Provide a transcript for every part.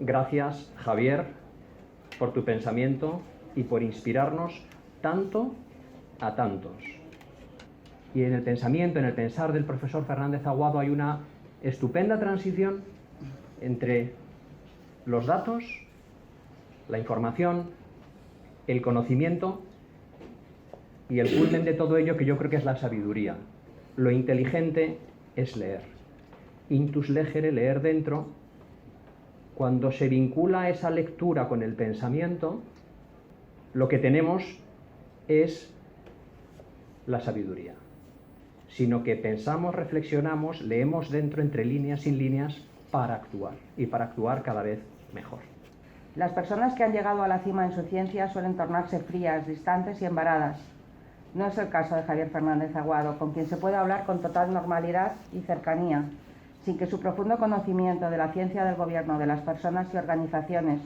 Gracias, Javier, por tu pensamiento y por inspirarnos tanto a tantos. Y en el pensamiento, en el pensar del profesor Fernández Aguado hay una estupenda transición entre los datos, la información, el conocimiento y el culmen de todo ello, que yo creo que es la sabiduría. Lo inteligente es leer. Intus legere, leer dentro. Cuando se vincula esa lectura con el pensamiento, lo que tenemos es la sabiduría. Sino que pensamos, reflexionamos, leemos dentro, entre líneas, sin líneas, para actuar. Y para actuar cada vez mejor. Las personas que han llegado a la cima en su ciencia suelen tornarse frías, distantes y embaradas. No es el caso de Javier Fernández Aguado, con quien se puede hablar con total normalidad y cercanía, sin que su profundo conocimiento de la ciencia del gobierno, de las personas y organizaciones,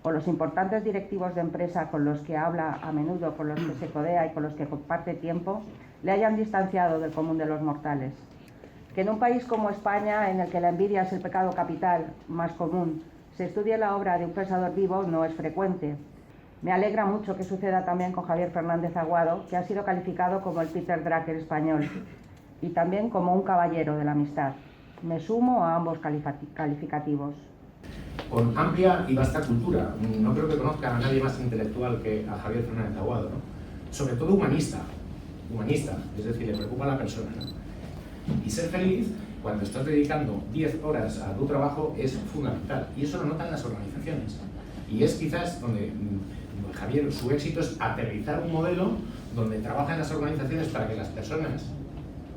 o los importantes directivos de empresa con los que habla a menudo, con los que se codea y con los que comparte tiempo, le hayan distanciado del común de los mortales. Que en un país como España, en el que la envidia es el pecado capital más común, se estudie la obra de un pensador vivo no es frecuente. Me alegra mucho que suceda también con Javier Fernández Aguado, que ha sido calificado como el Peter Drucker español y también como un caballero de la amistad. Me sumo a ambos calificativos. Con amplia y vasta cultura. No creo que conozcan a nadie más intelectual que a Javier Fernández Aguado, ¿no? Sobre todo humanista, es decir, le preocupa a la persona, ¿no? Y ser feliz cuando estás dedicando 10 horas a tu trabajo es fundamental, y eso lo notan las organizaciones. Y es quizás donde Javier, su éxito es aterrizar un modelo donde trabajan las organizaciones para que las personas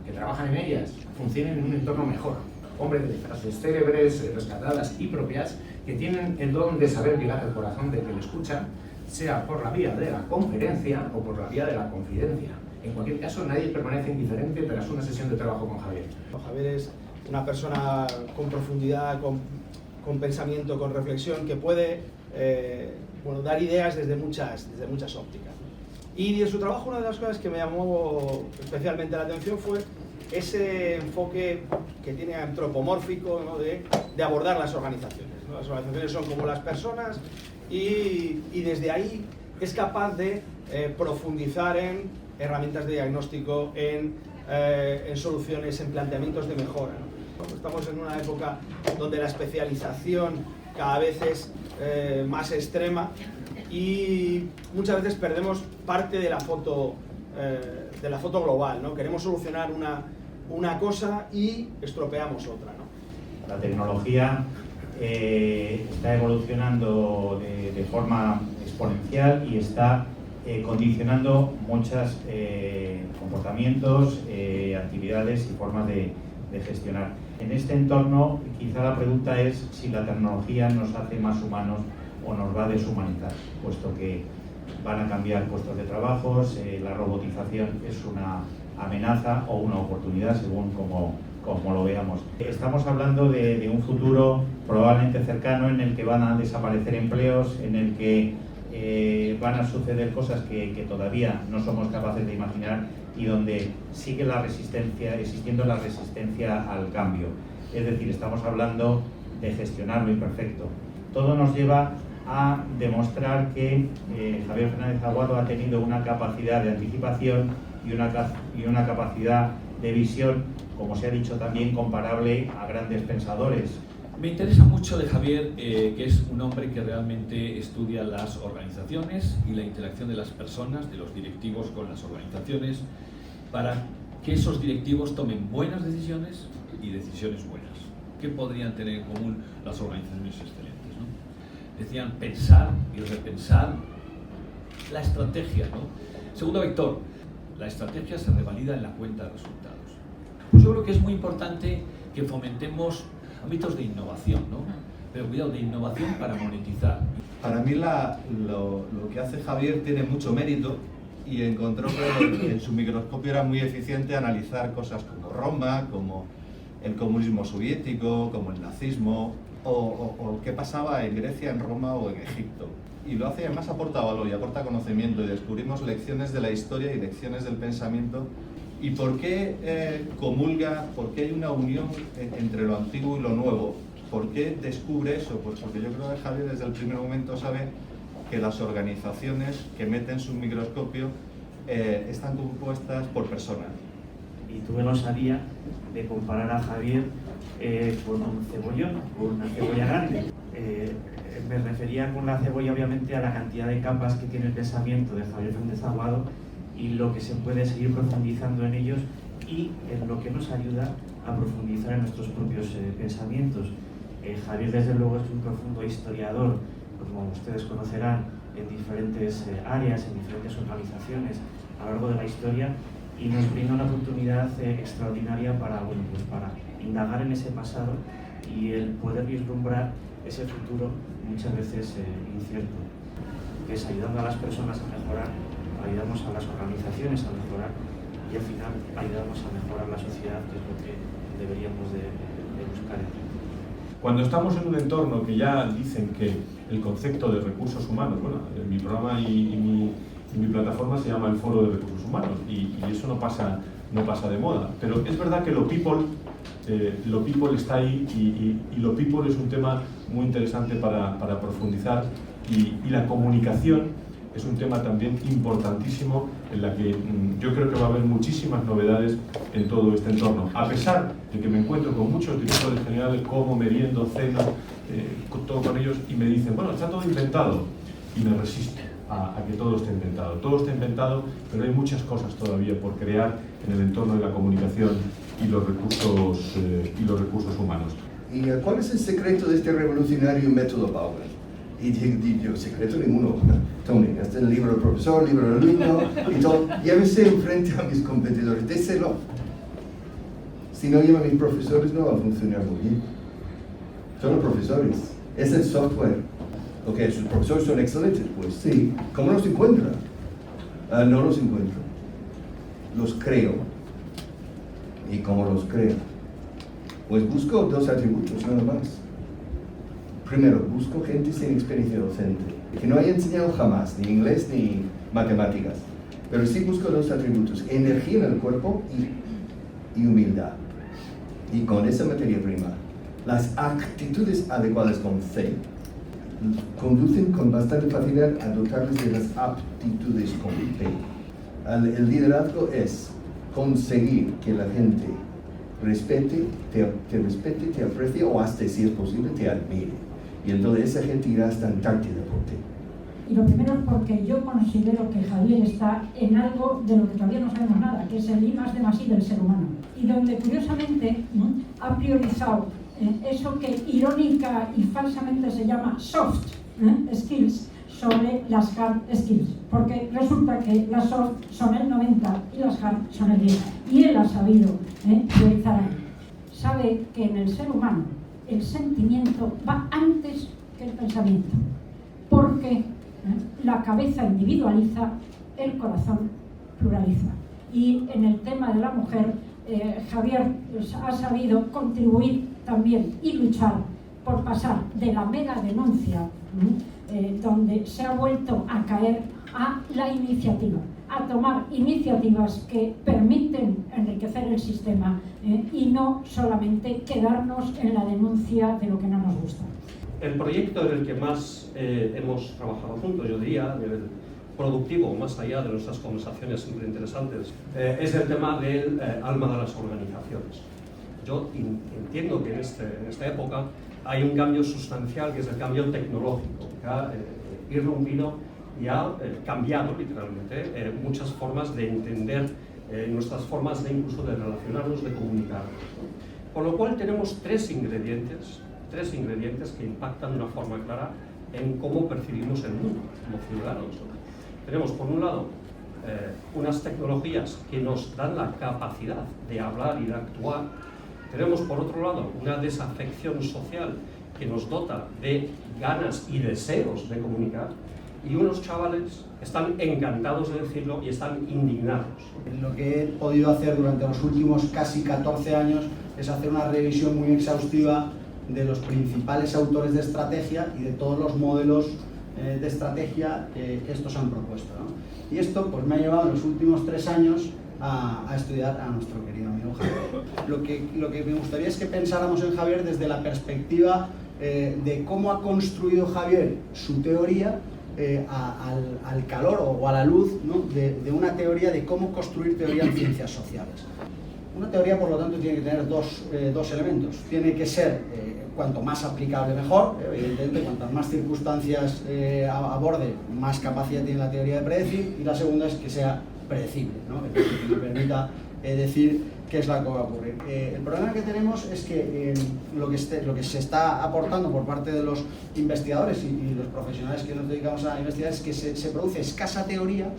que trabajan en ellas funcionen en un entorno mejor. Hombres de frases célebres, rescatadas y propias, que tienen el don de saber llegar al corazón del que le escucha, sea por la vía de la conferencia o por la vía de la confidencia. En cualquier caso, nadie permanece indiferente tras una sesión de trabajo con Javier. Javier es una persona con profundidad, con pensamiento, con reflexión, que puede dar ideas desde muchas ópticas. Y de su trabajo, una de las cosas que me llamó especialmente la atención fue ese enfoque que tiene antropomórfico, ¿no? de abordar las organizaciones, ¿no? Las organizaciones son como las personas y desde ahí es capaz de profundizar en herramientas de diagnóstico, en soluciones, en planteamientos de mejora, ¿no? Estamos en una época donde la especialización cada vez es más extrema y muchas veces perdemos parte de la foto global, ¿no? Queremos solucionar una cosa y estropeamos otra, ¿no? La tecnología está evolucionando de forma exponencial y está condicionando muchos comportamientos, actividades y formas de gestionar. En este entorno, quizá la pregunta es si la tecnología nos hace más humanos o nos va a deshumanizar, puesto que van a cambiar puestos de trabajo, la robotización es una amenaza o una oportunidad, según como lo veamos. Estamos hablando de un futuro probablemente cercano en el que van a desaparecer empleos, en el que van a suceder cosas que todavía no somos capaces de imaginar y donde sigue existiendo la resistencia al cambio. Es decir, estamos hablando de gestionar lo imperfecto. Todo nos lleva a demostrar que Javier Fernández Aguado ha tenido una capacidad de anticipación y una capacidad de visión, como se ha dicho también, comparable a grandes pensadores. Me interesa mucho de Javier que es un hombre que realmente estudia las organizaciones y la interacción de las personas, de los directivos con las organizaciones, para que esos directivos tomen buenas decisiones y decisiones buenas. ¿Qué podrían tener en común las organizaciones excelentes, ¿no? Decían pensar y repensar la estrategia, ¿no? Segundo vector, la estrategia se revalida en la cuenta de resultados. Pues yo creo que es muy importante que fomentemos ámbitos de innovación, ¿no? Pero cuidado, de innovación para monetizar. Para mí lo que hace Javier tiene mucho mérito y encontró que en su microscopio era muy eficiente analizar cosas como Roma, como el comunismo soviético, como el nazismo o qué pasaba en Grecia, en Roma o en Egipto. Y lo hace, además aporta valor y aporta conocimiento y descubrimos lecciones de la historia y lecciones del pensamiento. ¿Y por qué comulga, por qué hay una unión entre lo antiguo y lo nuevo? ¿Por qué descubre eso? Pues porque yo creo que Javier desde el primer momento sabe que las organizaciones que meten su microscopio están compuestas por personas. Y tuve la osadía de comparar a Javier con un cebollón, con una cebolla grande. Me refería con la cebolla obviamente a la cantidad de capas que tiene el pensamiento de Javier Fernández Aguado y lo que se puede seguir profundizando en ellos y en lo que nos ayuda a profundizar en nuestros propios pensamientos. Javier desde luego es un profundo historiador, como ustedes conocerán, en diferentes áreas, en diferentes organizaciones a lo largo de la historia, y nos brinda una oportunidad extraordinaria para indagar en ese pasado y el poder vislumbrar ese futuro muchas veces incierto, que es ayudando a las personas a mejorar, ayudamos a las organizaciones a mejorar y al final ayudamos a mejorar la sociedad, que es lo que deberíamos de buscar en ti. Cuando estamos en un entorno que ya dicen que el concepto de recursos humanos, bueno, mi programa y mi plataforma se llama el Foro de Recursos Humanos y eso no pasa de moda, pero es verdad que lo people está ahí y lo people es un tema muy interesante para profundizar y la comunicación es un tema también importantísimo en la que yo creo que va a haber muchísimas novedades en todo este entorno. A pesar de que me encuentro con muchos directores generales, como meriendo, ceno, todo con ellos y me dicen, bueno, está todo inventado y me resisto a que todo esté inventado. Todo está inventado, pero hay muchas cosas todavía por crear en el entorno de la comunicación y los recursos humanos. ¿Y cuál es el secreto de este revolucionario método Bauer? Y digo, secreto ninguno. Tony, este es el libro del profesor, el libro del alumno y todo. Llévese enfrente a mis competidores, déselo. Si no lleva a mis profesores no va a funcionar muy bien. Son los profesores, es el software. Ok, sus profesores son excelentes, pues sí. ¿Cómo los encuentra? No los encuentro. Los creo. ¿Y cómo los creo? Pues busco dos atributos, nada más. Primero, busco gente sin experiencia docente, que no haya enseñado jamás, ni inglés ni matemáticas. Pero sí busco dos atributos, energía en el cuerpo y humildad. Y con esa materia prima, las actitudes adecuadas con C conducen con bastante facilidad a dotarles de las aptitudes con P. El liderazgo es conseguir que la gente te respete, te aprecie o hasta, si es posible, te admire. Y entonces esa gente irá hasta Antártida por ti. Y lo primero es porque yo considero que Javier está en algo de lo que todavía no sabemos nada, que es el I+D+I del ser humano. Y donde curiosamente ha priorizado eso que irónica y falsamente se llama soft skills sobre las hard skills. Porque resulta que las soft son el 90 y las hard son el 10. Y él ha sabido priorizar ahí. Sabe que en el ser humano el sentimiento va antes que el pensamiento, porque la cabeza individualiza, el corazón pluraliza. Y en el tema de la mujer, Javier ha sabido contribuir también y luchar por pasar de la mera denuncia, donde se ha vuelto a caer, a la iniciativa, a tomar iniciativas que permiten enriquecer el sistema y no solamente quedarnos en la denuncia de lo que no nos gusta. El proyecto en el que más hemos trabajado juntos, yo diría, a nivel productivo, más allá de nuestras conversaciones siempre interesantes, es el tema del alma de las organizaciones. Yo entiendo que en esta época hay un cambio sustancial, que es el cambio tecnológico, que ha irrumpido y ha cambiado literalmente muchas formas de entender nuestras formas de incluso de relacionarnos, de comunicarnos. Por lo cual tenemos tres ingredientes que impactan de una forma clara en cómo percibimos el mundo como ciudadanos. Tenemos por un lado unas tecnologías que nos dan la capacidad de hablar y de actuar. Tenemos por otro lado una desafección social que nos dota de ganas y deseos de comunicar, y unos chavales están encantados de decirlo y están indignados. Lo que he podido hacer durante los últimos casi 14 años es hacer una revisión muy exhaustiva de los principales autores de estrategia y de todos los modelos de estrategia que estos han propuesto, ¿no? Y esto pues me ha llevado en los últimos 3 años a estudiar a nuestro querido amigo Javier. Lo que me gustaría es que pensáramos en Javier desde la perspectiva de cómo ha construido Javier su teoría al calor o a la luz, ¿no?, de una teoría de cómo construir teoría en ciencias sociales. Una teoría, por lo tanto, tiene que tener dos elementos. Tiene que ser cuanto más aplicable mejor, evidentemente, cuantas más circunstancias aborde, más capacidad tiene la teoría de predecir, y la segunda es que sea predecible, ¿no?, que me permita decir qué es lo que va a ocurrir. El problema que tenemos es que lo que se está aportando por parte de los investigadores y los profesionales que nos dedicamos a investigar es que se produce escasa teoría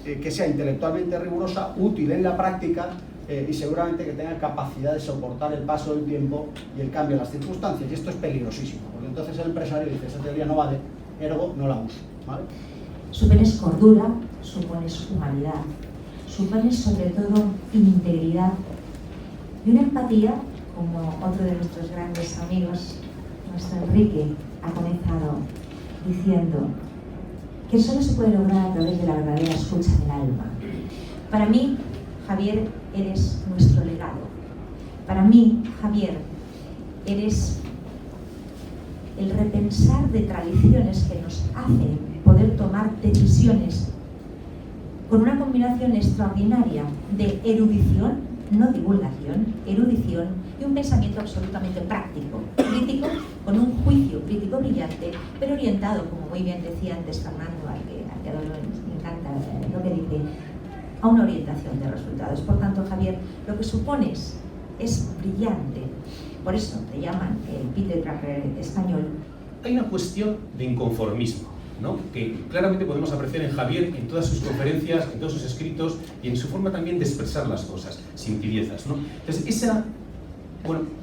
que sea intelectualmente rigurosa, útil en la práctica y seguramente que tenga capacidad de soportar el paso del tiempo y el cambio de las circunstancias. Y esto es peligrosísimo, porque entonces el empresario dice, esa teoría no vale, ergo no la uso, ¿vale? Supones cordura, supones humanidad, supones sobre todo integridad y una empatía, como otro de nuestros grandes amigos, nuestro Enrique, ha comenzado diciendo que solo se puede lograr a través de la verdadera escucha del alma. Para mí, Javier, eres nuestro legado. Para mí, Javier, eres el repensar de tradiciones que nos hacen poder tomar decisiones con una combinación extraordinaria de erudición, no divulgación, erudición y un pensamiento absolutamente práctico, crítico, con un juicio crítico brillante, pero orientado, como muy bien decía antes Fernando, al que me encanta lo que dice, a una orientación de resultados. Por tanto, Javier, lo que supones es brillante. Por eso te llaman el Peter Drucker español. Hay una cuestión de inconformismo, ¿no?, que claramente podemos apreciar en Javier, en todas sus conferencias, en todos sus escritos y en su forma también de expresar las cosas, sin tibiezas, ¿no? Entonces, esa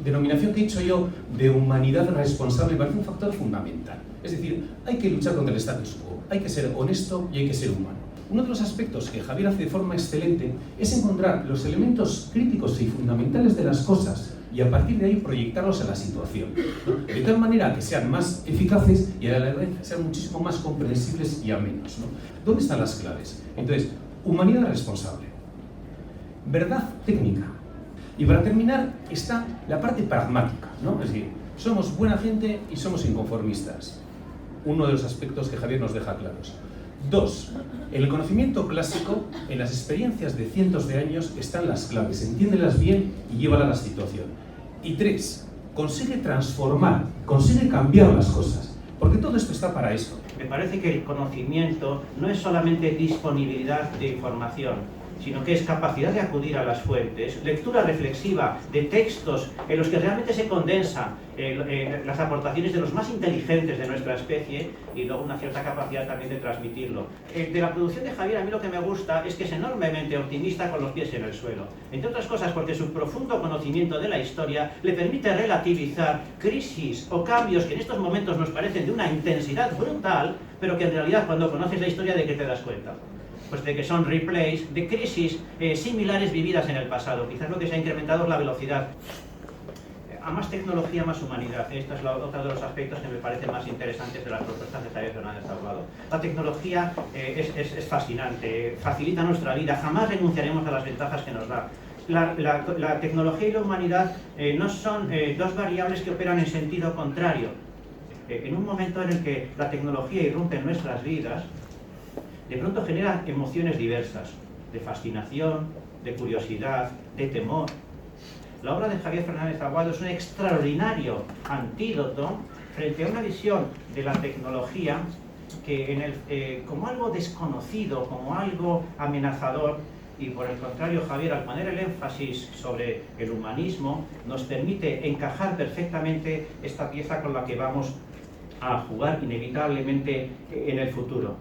denominación que he dicho yo de humanidad responsable me parece un factor fundamental. Es decir, hay que luchar contra el status quo, hay que ser honesto y hay que ser humano. Uno de los aspectos que Javier hace de forma excelente es encontrar los elementos críticos y fundamentales de las cosas y a partir de ahí proyectarlos a la situación, ¿no?, de tal manera que sean más eficaces y a la vez sean muchísimo más comprensibles y amenos, ¿no? ¿Dónde están las claves? Entonces, humanidad responsable, verdad técnica, y para terminar está la parte pragmática, ¿no? Es decir, somos buena gente y somos inconformistas. Uno de los aspectos que Javier nos deja claros. 2. En el conocimiento clásico, en las experiencias de cientos de años, están las claves. Entiéndelas bien y llévala a la situación. Y 3. Consigue transformar, consigue cambiar las cosas. Porque todo esto está para eso. Me parece que el conocimiento no es solamente disponibilidad de información, sino que es capacidad de acudir a las fuentes, lectura reflexiva de textos en los que realmente se condensan las aportaciones de los más inteligentes de nuestra especie y luego una cierta capacidad también de transmitirlo. De la producción de Javier, a mí lo que me gusta es que es enormemente optimista con los pies en el suelo. Entre otras cosas porque su profundo conocimiento de la historia le permite relativizar crisis o cambios que en estos momentos nos parecen de una intensidad brutal, pero que en realidad cuando conoces la historia, ¿de qué te das cuenta? Pues de que son replays de crisis similares vividas en el pasado. Quizás lo que se ha incrementado es la velocidad. A más tecnología, más humanidad. Esto es otro de los aspectos que me parecen más interesantes de las propuestas de Javier Fernández Aguado. La tecnología es fascinante, facilita nuestra vida, jamás renunciaremos a las ventajas que nos da. La tecnología y la humanidad no son dos variables que operan en sentido contrario. En un momento en el que la tecnología irrumpe en nuestras vidas, de pronto genera emociones diversas, de fascinación, de curiosidad, de temor. La obra de Javier Fernández Aguado es un extraordinario antídoto frente a una visión de la tecnología que como algo desconocido, como algo amenazador, y por el contrario, Javier, al poner el énfasis sobre el humanismo, nos permite encajar perfectamente esta pieza con la que vamos a jugar inevitablemente en el futuro.